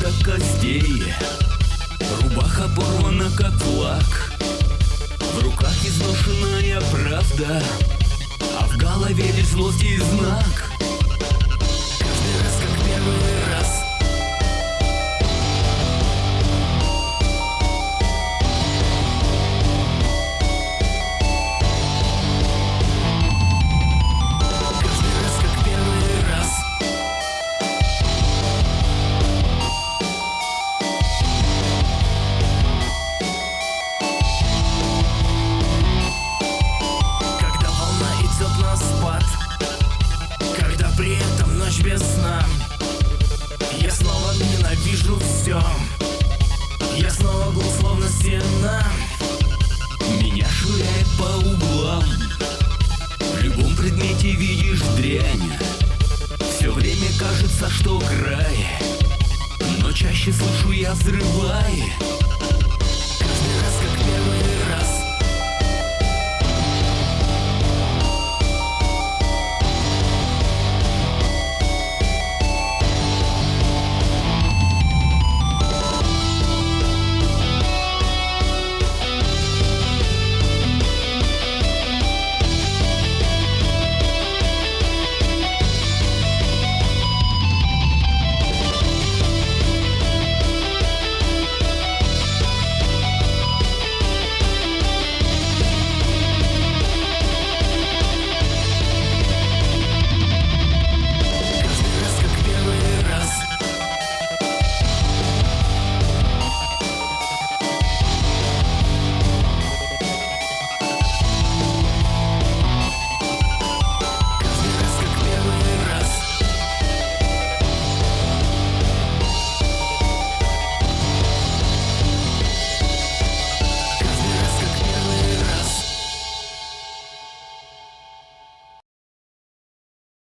до костей. Рубаха порвана, как флаг, в руках изношенная правда, а в голове лишь злость и знак. Каждый раз, как первый раз. При этом ночь без сна, я снова ненавижу все. Я снова был словно стена. Меня швыряет по углам, в любом предмете видишь дрянь. Все время кажется, что край, но чаще слышу я взрывай.